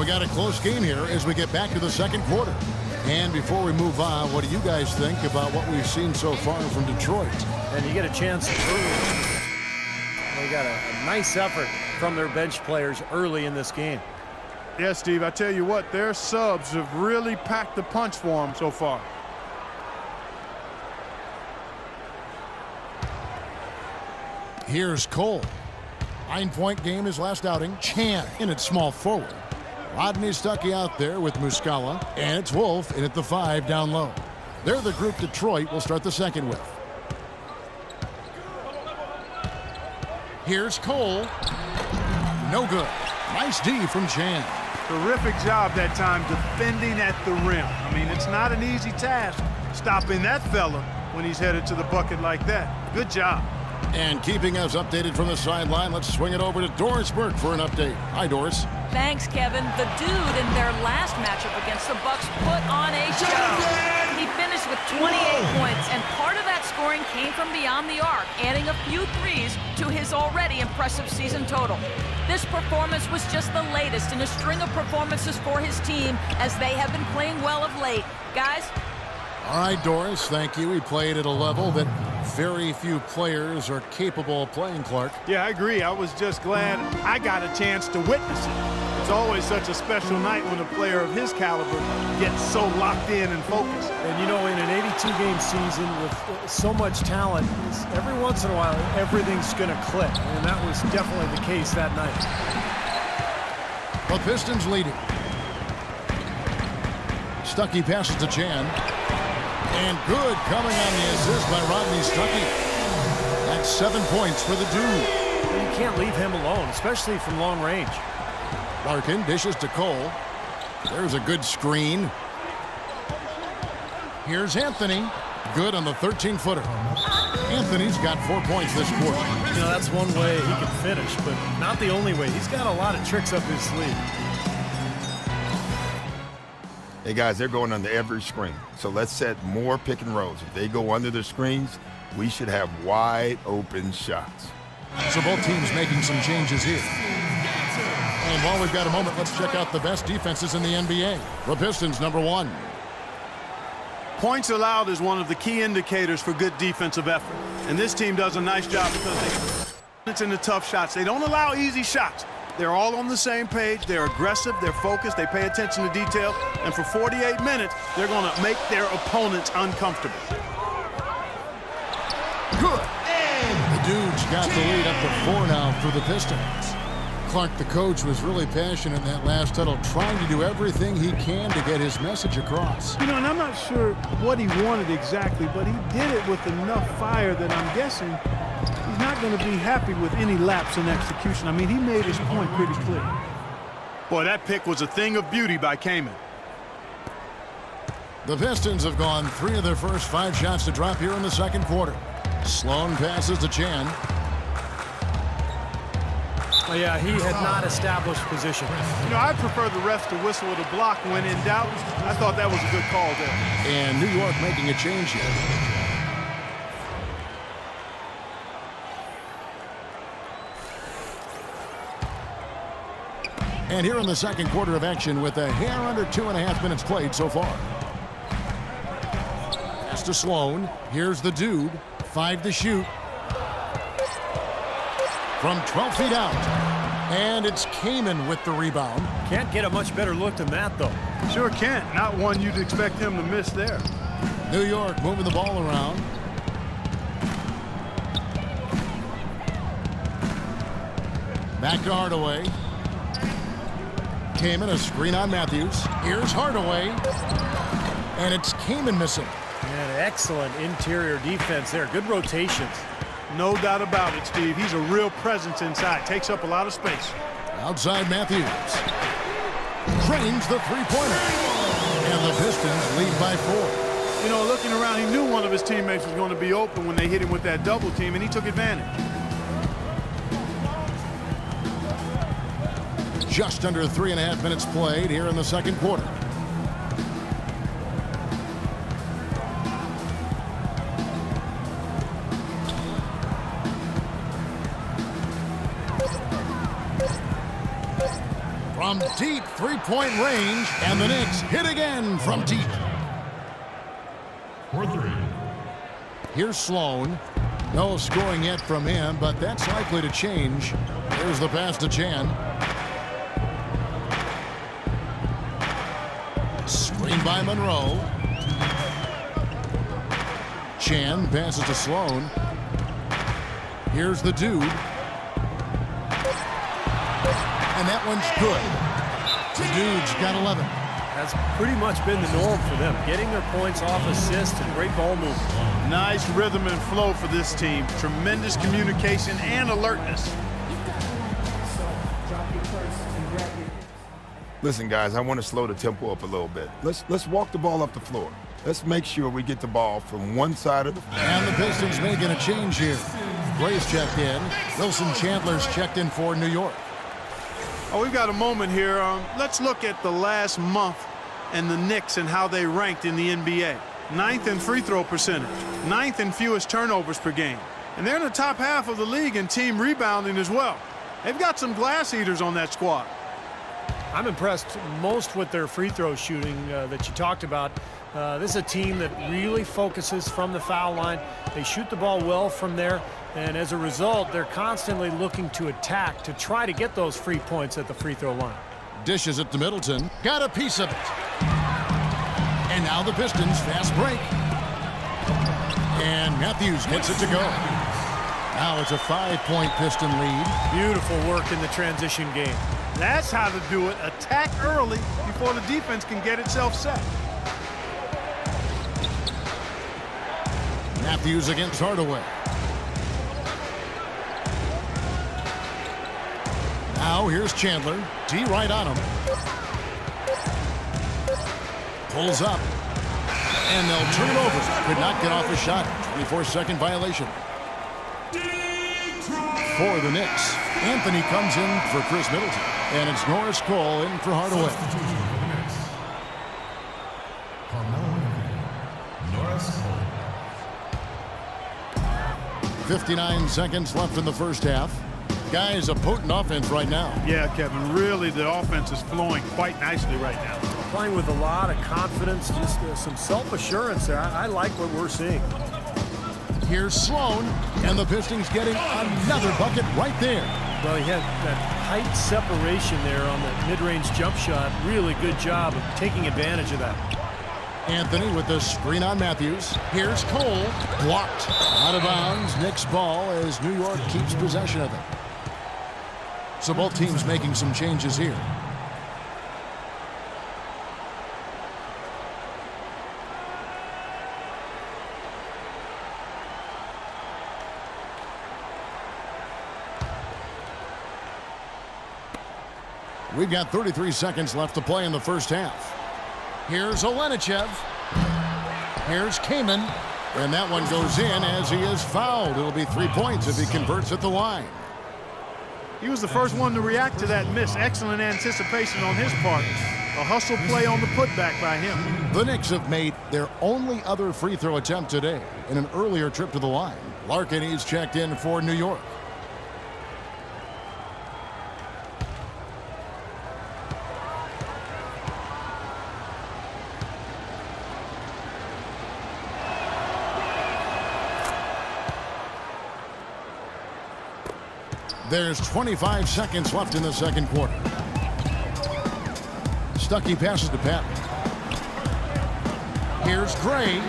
we got a close game here as we get back to the second quarter. And before we move on, what do you guys think about what we've seen so far from Detroit? And you get a chance early. They got a nice effort from their bench players early in this game. Yeah, Steve, I tell you what, their subs have really packed the punch for them so far. Here's Cole. 9-point game his last outing. Chan in at small forward. Rodney Stuckey out there with Muscala. And it's Wolf in at the 5 down low. They're the group Detroit will start the second with. Here's Cole. No good. Nice D from Chan. Terrific job that time defending at the rim. I mean, it's not an easy task stopping that fella when he's headed to the bucket like that. Good job. And keeping us updated from the sideline, let's swing it over to Doris Burke for an update. Hi, Doris. Thanks, Kevin. The dude in their last matchup against the Bucks put on a show. He finished with 28 points, and part of that scoring came from beyond the arc, adding a few threes to his already impressive season total. This performance was just the latest in a string of performances for his team as they have been playing well of late. Guys? All right, Doris, thank you. He played at a level that very few players are capable of playing, Clark. Yeah, I agree. I was just glad I got a chance to witness it. It's always such a special night when a player of his caliber gets so locked in and focused. And, you know, in an 82-game season with so much talent, every once in a while, everything's going to click. And that was definitely the case that night. The Pistons leading. Stuckey passes to Chan. And good coming on the assist by Rodney Stuckey. That's 7 points for the dude. You can't leave him alone, especially from long range. Larkin dishes to Cole. There's a good screen. Here's Anthony. Good on the 13-footer. Anthony's got 4 points this quarter. You know, that's one way he can finish, but not the only way. He's got a lot of tricks up his sleeve. Hey, guys, they're going under every screen. So let's set more pick and rolls. If they go under the screens, we should have wide open shots. So both teams making some changes here. And while we've got a moment, let's check out the best defenses in the NBA. The Pistons, number 1. Points allowed is one of the key indicators for good defensive effort. And this team does a nice job because it's in the tough shots. They don't allow easy shots. They're all on the same page. They're aggressive. They're focused. They pay attention to detail. And for 48 minutes, they're going to make their opponents uncomfortable. Good. And the dude's got the lead up to 4 now for the Pistons. Clark, the coach, was really passionate in that last huddle, trying to do everything he can to get his message across. You know, and I'm not sure what he wanted exactly, but he did it with enough fire that I'm guessing he's not going to be happy with any lapse in execution. I mean, he made his point pretty clear. Boy, that pick was a thing of beauty by Kaman. The Pistons have gone 3 of their first 5 shots to drop here in the second quarter. Sloan passes to Chan. Oh, yeah, he had not established position. You know, I prefer the refs to whistle at a block when in doubt. I thought that was a good call there. And New York making a change here. And here in the second quarter of action with a hair under 2.5 minutes played so far. Pass to Sloan. Here's the dude. 5 to shoot. From 12 feet out. And it's Kaman with the rebound. Can't get a much better look than that, though. Sure can't. Not one you'd expect him to miss there. New York moving the ball around. Back to Hardaway. Kaman, a screen on Matthews. Here's Hardaway. And it's Kaman missing. And excellent interior defense there. Good rotations. No doubt about it, Steve. He's a real presence inside. Takes up a lot of space. Outside Matthews. Drains the three-pointer. And the Pistons lead by 4. You know, looking around, he knew one of his teammates was going to be open when they hit him with that double team, and he took advantage. Just under 3.5 minutes played here in the second quarter. from deep three-point range, and the Knicks hit again from deep. For three. Here's Sloan. No scoring yet from him, but that's likely to change. Here's the pass to Chan. Screen by Monroe. Chan passes to Sloan. Here's the dude. And that one's good. The dude's got 11. That's pretty much been the norm for them, getting their points off assists and great ball movement. Nice rhythm and flow for this team. Tremendous communication and alertness. Listen, guys, I want to slow the tempo up a little bit. Let's walk the ball up the floor. Let's make sure we get the ball from one side of the floor. And the Pistons making a change here. Gray's checked in. Wilson Chandler's checked in for New York. Oh, we've got a moment here. Let's look at the last month and the Knicks and how they ranked in the NBA. 9th in free throw percentage, 9th in fewest turnovers per game. And they're in the top half of the league in team rebounding as well. They've got some glass eaters on that squad. I'm impressed most with their free throw shooting that you talked about. This is a team that really focuses from the foul line. They shoot the ball well from there, and as a result, they're constantly looking to attack to try to get those free points at the free throw line. Dishes it to Middleton. Got a piece of it. And now the Pistons fast break. And Matthews gets it to go. Now it's a 5-point Piston lead. Beautiful work in the transition game. That's how to do it. Attack early before the defense can get itself set. Matthews against Hardaway. Now here's Chandler. D right on him. Pulls up. And they'll turn it over. Could not get off a shot. 24-second violation. For the Knicks, Anthony comes in for Chris Middleton. And it's Norris Cole in for Hardaway. 59 seconds left in the first half. Guys, a potent offense right now. Yeah, Kevin, really the offense is flowing quite nicely right now. Playing with a lot of confidence, just some self-assurance there. I like what we're seeing. Here's Sloan, and the Pistons getting another bucket right there. Well, he had that height separation there on the mid-range jump shot. Really good job of taking advantage of that. Anthony with the screen on Matthews. Here's Cole. Blocked. Out of bounds. Knicks ball as New York keeps possession of it. So both teams making some changes here. We've got 33 seconds left to play in the first half. Here's Olenichev. Here's Kaman. And that one goes in as he is fouled. It'll be 3 points if he converts at the line. He was the first one to react to that miss. Excellent anticipation on his part. A hustle play on the putback by him. The Knicks have made their only other free throw attempt today in an earlier trip to the line. Larkin is checked in for New York. There's 25 seconds left in the second quarter. Stuckey passes to Pat. Here's Gray.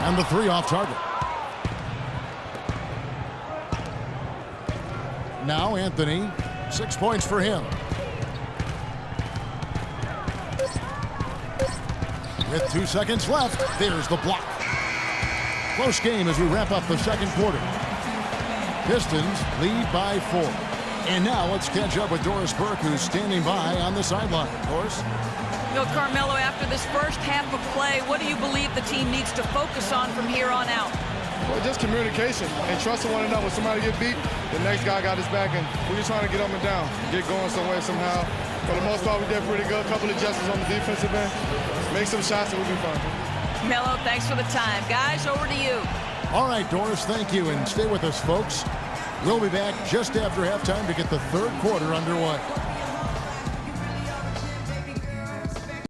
And the three off target. Now Anthony. 6 points for him. With 2 seconds left, there's the block. Close game as we wrap up the second quarter. Pistons lead by 4. And now let's catch up with Doris Burke, who's standing by on the sideline. Doris? You know, Carmelo, after this first half of play, what do you believe the team needs to focus on from here on out? Well, just communication and trusting one another. When somebody get beat, the next guy got his back, and we're just trying to get up and down, get going somewhere somehow. For the most part, we did pretty good. A couple of adjustments on the defensive end. Make some shots and we'll be fine. Melo, thanks for the time. Guys, over to you. All right, Doris, thank you, and stay with us, folks. We'll be back just after halftime to get the third quarter underway.